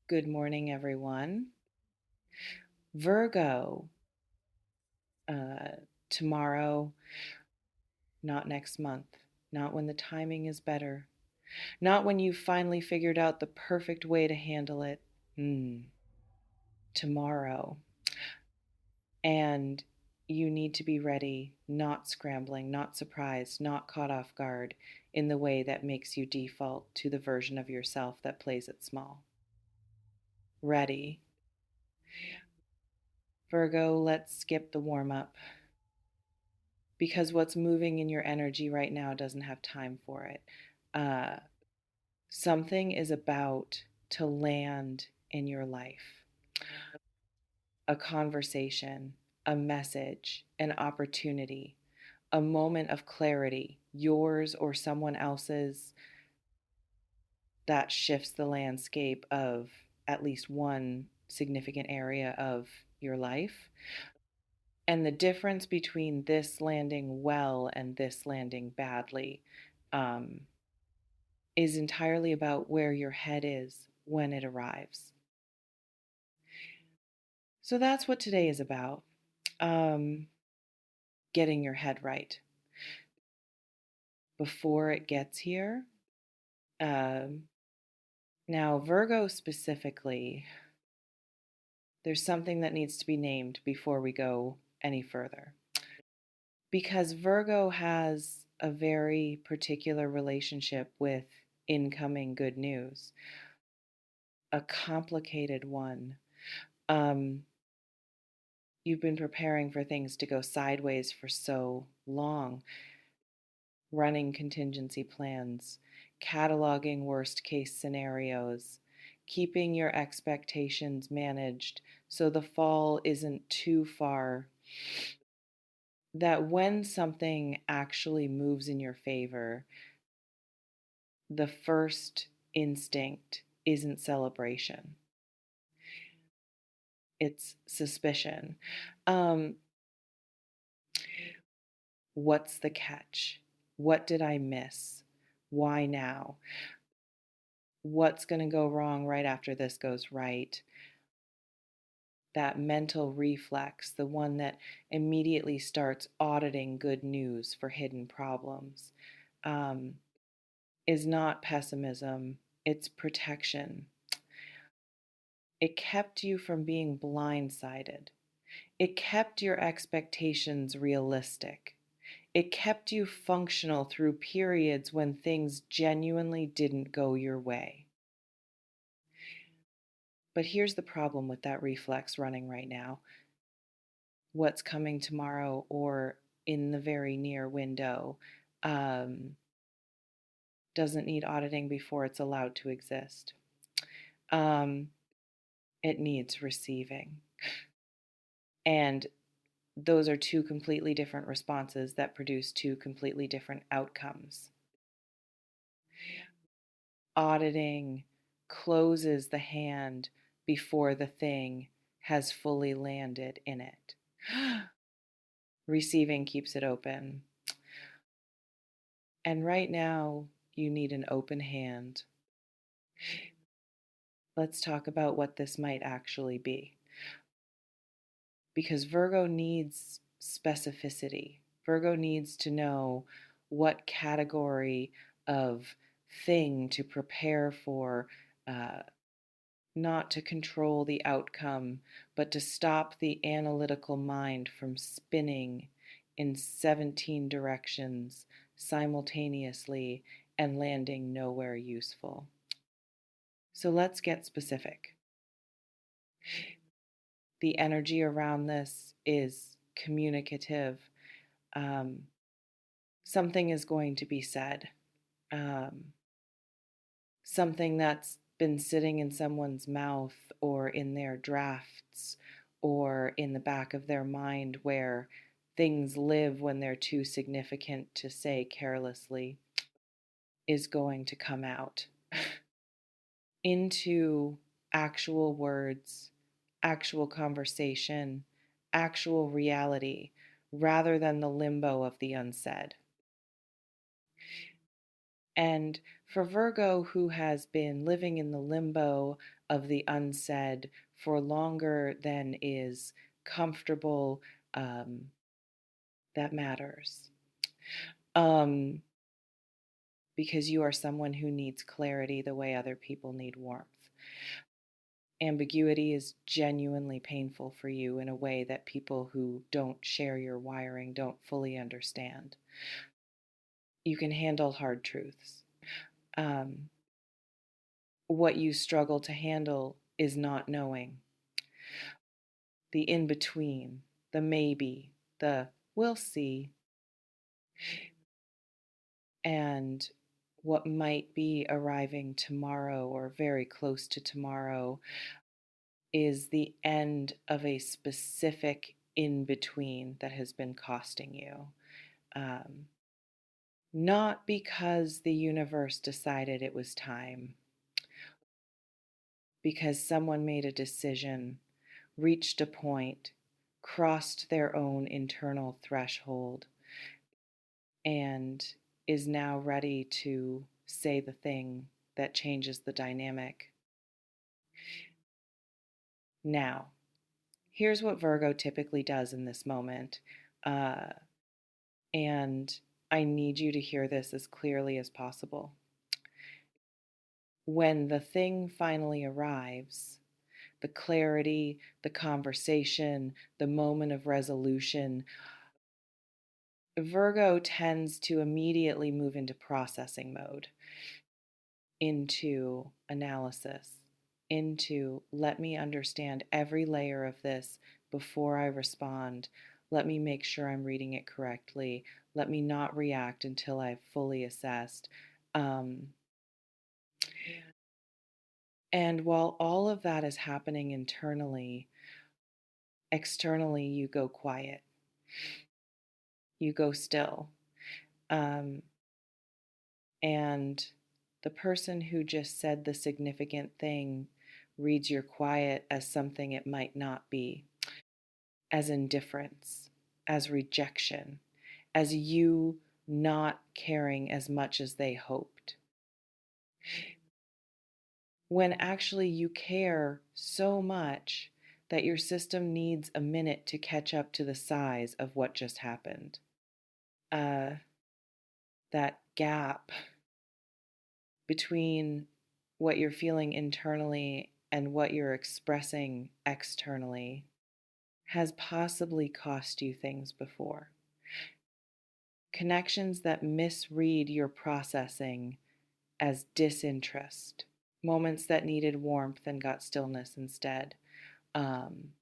Good morning, everyone. Virgo, uh, tomorrow, not next month, not when the timing is better, not when you've finally figured out the perfect way to handle it. Tomorrow. And you need to be ready, not scrambling, not surprised, not caught off guard in the way that makes you default to the version of yourself that plays it small. Ready. Virgo, let's skip the warm up because what's moving in your energy right now doesn't have time for it. Uh, Something is about to land in your life, a conversation, a message, an opportunity, a moment of clarity, yours or someone else's, that shifts the landscape of at least one significant area of your life. And the difference between this landing well and this landing badly um, is entirely about where your head is when it arrives. So that's what today is about, um, getting your head right before it gets here. Um, Now, Virgo specifically, there's something that needs to be named before we go any further. Because Virgo has a very particular relationship with incoming good news, a complicated one. Um, you've been preparing for things to go sideways for so long, running contingency plans, cataloging worst case scenarios, keeping your expectations managed so the fall isn't too far. That when something actually moves in your favor, the first instinct isn't celebration, it's suspicion. Um, what's the catch? What did I miss? Why now? What's going to go wrong right after this goes right? That mental reflex, the one that immediately starts auditing good news for hidden problems, um, is not pessimism, it's protection. It kept you from being blindsided. It kept your expectations realistic. It kept you functional through periods when things genuinely didn't go your way. But here's the problem with that reflex running right now. What's coming tomorrow or in the very near window um, doesn't need auditing before it's allowed to exist. Um, it needs receiving. And those are two completely different responses that produce two completely different outcomes. Auditing closes the hand before the thing has fully landed in it. Receiving keeps it open. And right now, you need an open hand. Let's talk about what this might actually be. Because Virgo needs specificity. Virgo needs to know what category of thing to prepare for, uh, not to control the outcome, but to stop the analytical mind from spinning in 17 directions simultaneously and landing nowhere useful. So let's get specific. The energy around this is communicative. Um, Something is going to be said. Um, Something that's been sitting in someone's mouth or in their drafts or in the back of their mind where things live when they're too significant to say carelessly is going to come out into actual words, actual conversation, actual reality, rather than the limbo of the unsaid. And for Virgo, who has been living in the limbo of the unsaid for longer than is comfortable, um, that matters. Um, because you are someone who needs clarity the way other people need warmth. Ambiguity is genuinely painful for you in a way that people who don't share your wiring don't fully understand. You can handle hard truths. Um, what you struggle to handle is not knowing, the in between, the maybe, the we'll see, and what might be arriving tomorrow or very close to tomorrow is the end of a specific in between that has been costing you. Um, Not because the universe decided it was time, because someone made a decision, reached a point, crossed their own internal threshold, and is now ready to say the thing that changes the dynamic. Now, here's what Virgo typically does in this moment. Uh, and I need you to hear this as clearly as possible. When the thing finally arrives, the clarity, the conversation, the moment of resolution, Virgo tends to immediately move into processing mode, into analysis, into let me understand every layer of this before I respond. Let me make sure I'm reading it correctly. Let me not react until I've fully assessed. Um, and while all of that is happening internally, externally, you go quiet, you go still. Um, and the person who just said the significant thing reads your quiet as something it might not be, as indifference, as rejection, as you not caring as much as they hoped. When actually you care so much that your system needs a minute to catch up to the size of what just happened. Uh, that gap between what you're feeling internally and what you're expressing externally has possibly cost you things before. Connections that misread your processing as disinterest, moments that needed warmth and got stillness instead. Um,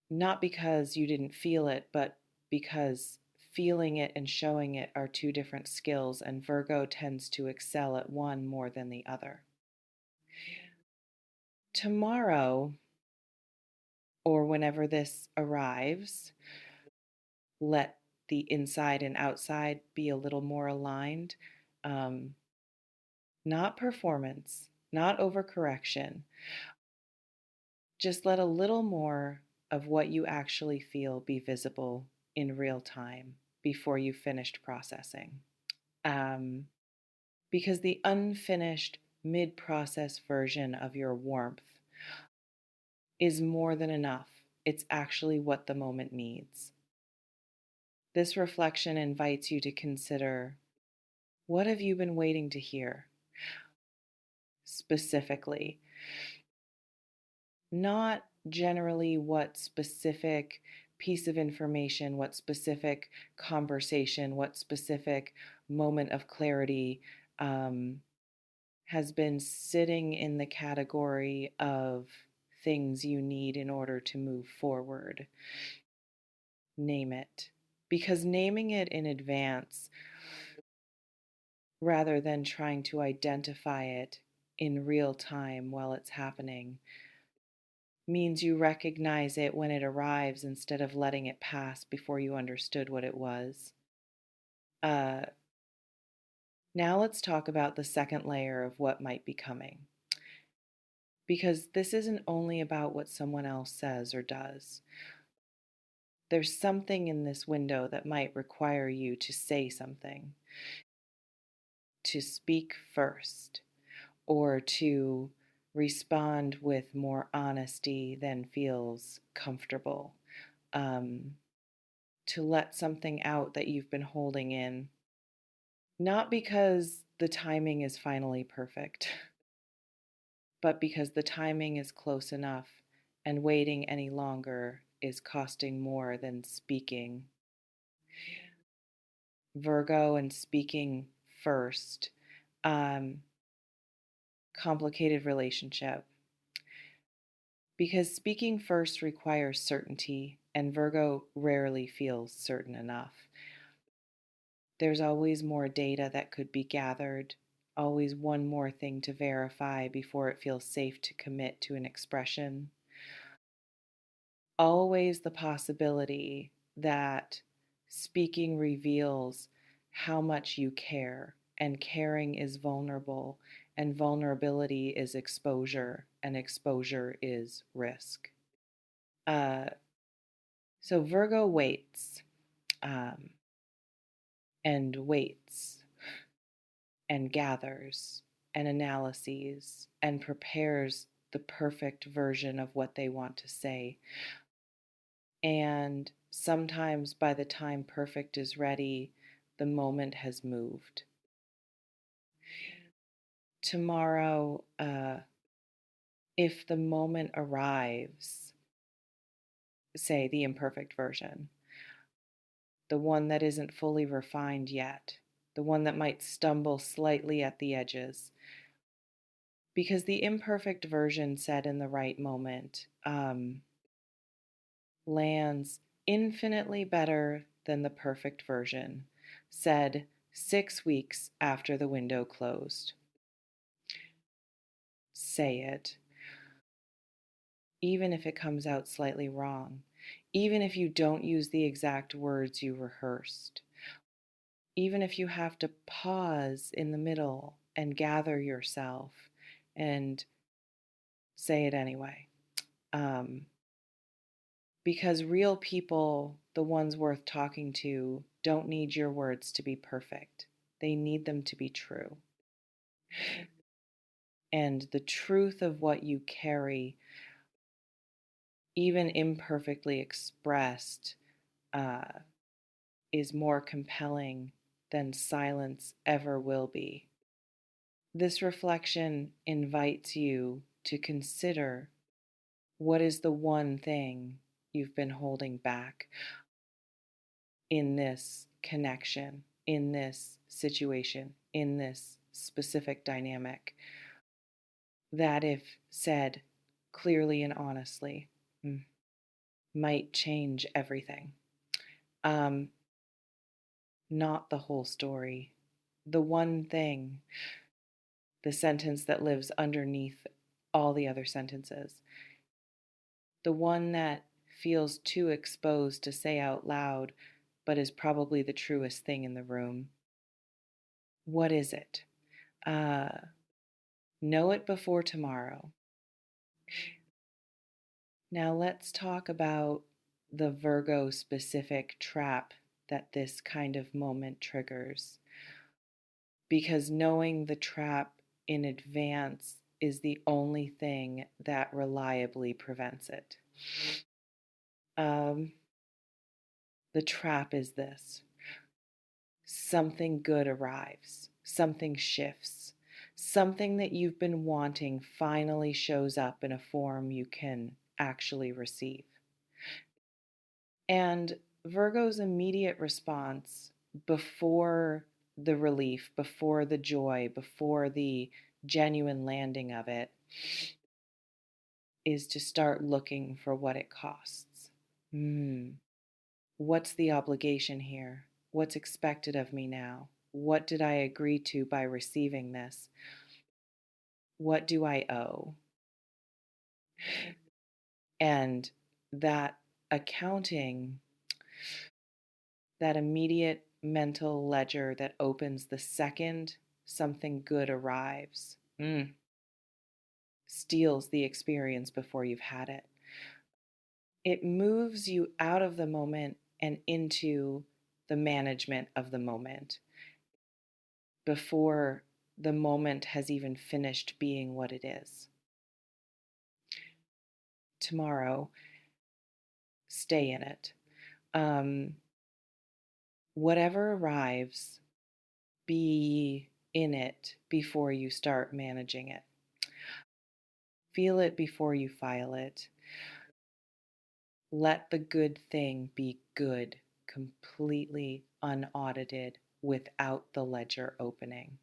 Not because you didn't feel it, but because feeling it and showing it are two different skills, and Virgo tends to excel at one more than the other. Tomorrow, or whenever this arrives, let the inside and outside be a little more aligned. Um, Not performance, not overcorrection. Just let a little more of what you actually feel be visible in real time before you finished processing. Um, because the unfinished mid process version of your warmth is more than enough. It's actually what the moment needs. This reflection invites you to consider, what have you been waiting to hear? Specifically, not generally what specific piece of information, what specific conversation, what specific moment of clarity um, has been sitting in the category of things you need in order to move forward. Name it. Because naming it in advance, rather than trying to identify it in real time while it's happening, means you recognize it when it arrives instead of letting it pass before you understood what it was. Uh, Now let's talk about the second layer of what might be coming. Because this isn't only about what someone else says or does. There's something in this window that might require you to say something. to speak first or to respond with more honesty than feels comfortable, um, to let something out that you've been holding in, not because the timing is finally perfect, but because the timing is close enough and waiting any longer is costing more than speaking. Virgo and speaking first. Um, Complicated relationship. Because speaking first requires certainty, and Virgo rarely feels certain enough. There's always more data that could be gathered, always one more thing to verify before it feels safe to commit to an expression. Always the possibility that speaking reveals how much you care, and caring is vulnerable, and vulnerability is exposure, and exposure is risk. Uh, so Virgo waits, um, and waits and gathers and analyses and prepares the perfect version of what they want to say. And sometimes by the time perfect is ready, the moment has moved. Tomorrow, if the moment arrives, say the imperfect version, the one that isn't fully refined yet, the one that might stumble slightly at the edges, because the imperfect version said in the right moment lands infinitely better than the perfect version said 6 weeks after the window closed. Say it, even if it comes out slightly wrong, even if you don't use the exact words you rehearsed, even if you have to pause in the middle and gather yourself and say it anyway. Because real people, the ones worth talking to, don't need your words to be perfect. They need them to be true. And the truth of what you carry, even imperfectly expressed, uh, is more compelling than silence ever will be. This reflection invites you to consider what is the one thing you've been holding back in this connection, in this situation, in this specific dynamic, that if said clearly and honestly, might change everything. Um, Not the whole story. The one thing, the sentence that lives underneath all the other sentences, the one that feels too exposed to say out loud, but is probably the truest thing in the room. What is it? Uh, know it before tomorrow. Now let's talk about the Virgo specific trap that this kind of moment triggers. Because knowing the trap in advance is the only thing that reliably prevents it. Um, the trap is this: something good arrives, something shifts, something that you've been wanting finally shows up in a form you can actually receive. And Virgo's immediate response before the relief, before the joy, before the genuine landing of it is to start looking for what it costs. What's the obligation here? What's expected of me now? What did I agree to by receiving this? What do I owe? And that accounting, that immediate mental ledger that opens the second something good arrives, steals the experience before you've had it. It moves you out of the moment and into the management of the moment. before the moment has even finished being what it is. Tomorrow, stay in it. Um, whatever arrives, be in it before you start managing it. Feel it before you file it. Let the good thing be good, completely unaudited, without the ledger opening,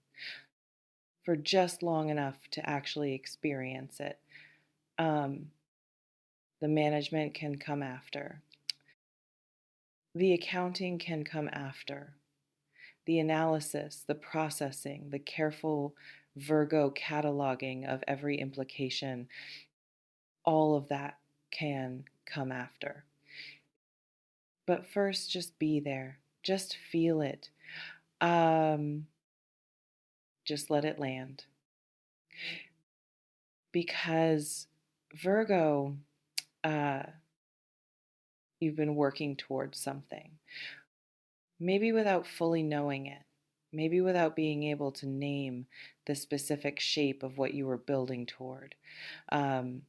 for just long enough to actually experience it. Um, the management can come after. The accounting can come after. The analysis, the processing, the careful Virgo cataloging of every implication, all of that can come after. But first, just be there. Just feel it. Um, just let it land. Because Virgo, uh, you've been working towards something, maybe without fully knowing it, maybe without being able to name the specific shape of what you were building toward. Um,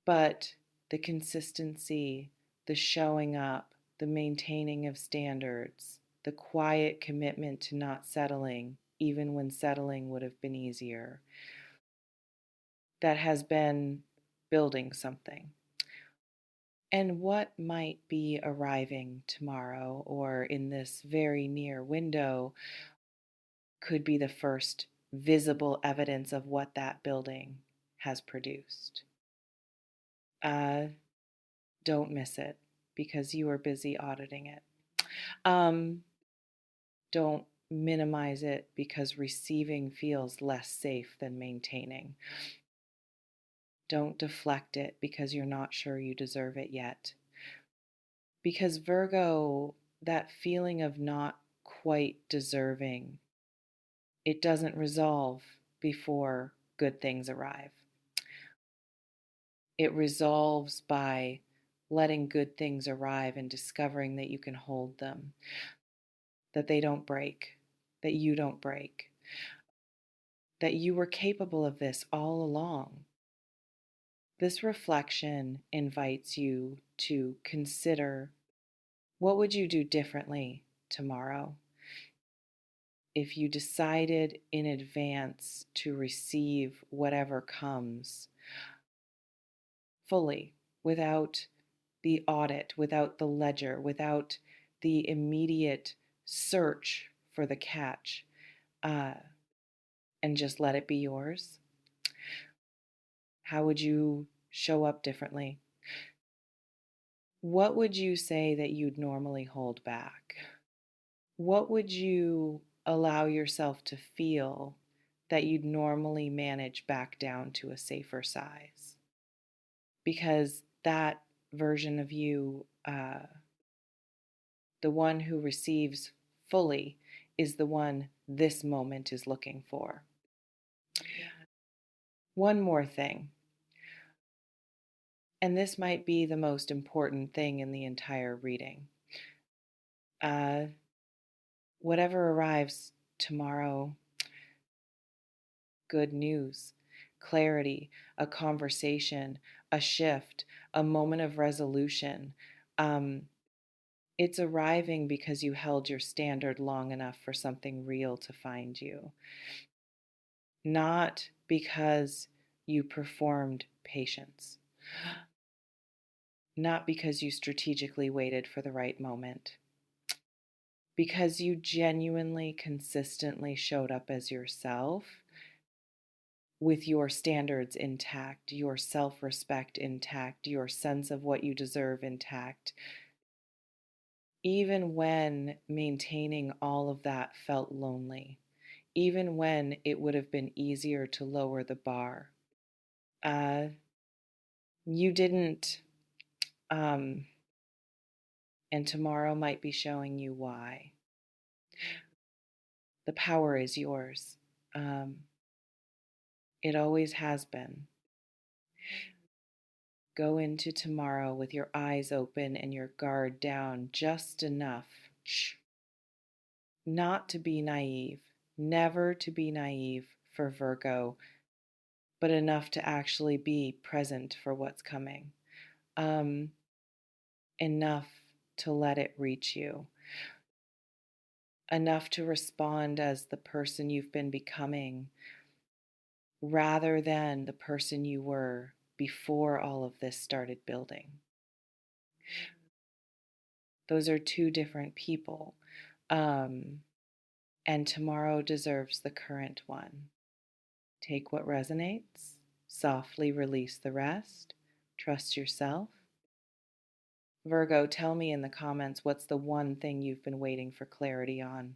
but the consistency, the showing up, the maintaining of standards, the quiet commitment to not settling, even when settling would have been easier, that has been building something. And what might be arriving tomorrow or in this very near window could be the first visible evidence of what that building has produced. Uh, don't miss it because you are busy auditing it. Um, don't minimize it because receiving feels less safe than maintaining. Don't deflect it because you're not sure you deserve it yet. Because Virgo, that feeling of not quite deserving, it doesn't resolve before good things arrive. It resolves by letting good things arrive and discovering that you can hold them, that they don't break, that you don't break, that you were capable of this all along. This reflection invites you to consider, what would you do differently tomorrow if you decided in advance to receive whatever comes fully, without the audit, without the ledger, without the immediate search for the catch, uh, and just let it be yours? How would you show up differently? What would you say that you'd normally hold back? What would you allow yourself to feel that you'd normally manage back down to a safer size? Because that version of you, the one who receives fully, is the one this moment is looking for. One more thing, and this might be the most important thing in the entire reading. Uh, whatever arrives tomorrow, good news, clarity, a conversation, a shift, a moment of resolution. Um, it's arriving because you held your standard long enough for something real to find you, not because you performed patience, not because you strategically waited for the right moment, because you genuinely, consistently showed up as yourself with your standards intact, your self respect intact, your sense of what you deserve intact, even when maintaining all of that felt lonely, even when it would have been easier to lower the bar. Uh, you didn't, um, and tomorrow might be showing you why. The power is yours. It always has been. Go into tomorrow with your eyes open and your guard down just enough not to be naive, Never to be naive for Virgo, but enough to actually be present for what's coming. Um, Enough to let it reach you. Enough to respond as the person you've been becoming rather than the person you were before all of this started building. Those are two different people. Um, and tomorrow deserves the current one. Take what resonates, softly release the rest, trust yourself. Virgo, tell me in the comments what's the one thing you've been waiting for clarity on.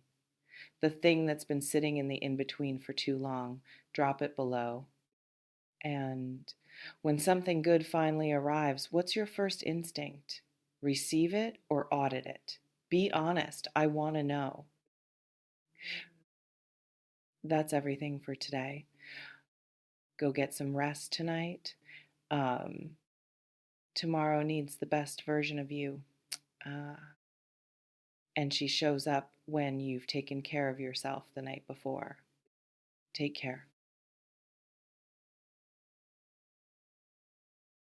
The thing that's been sitting in the in between for too long. Drop it below. And when something good finally arrives, what's your first instinct? Receive it or audit it? Be honest. I want to know. That's everything for today. Go get some rest tonight. Um, Tomorrow needs the best version of you. Uh, and she shows up when you've taken care of yourself the night before. Take care.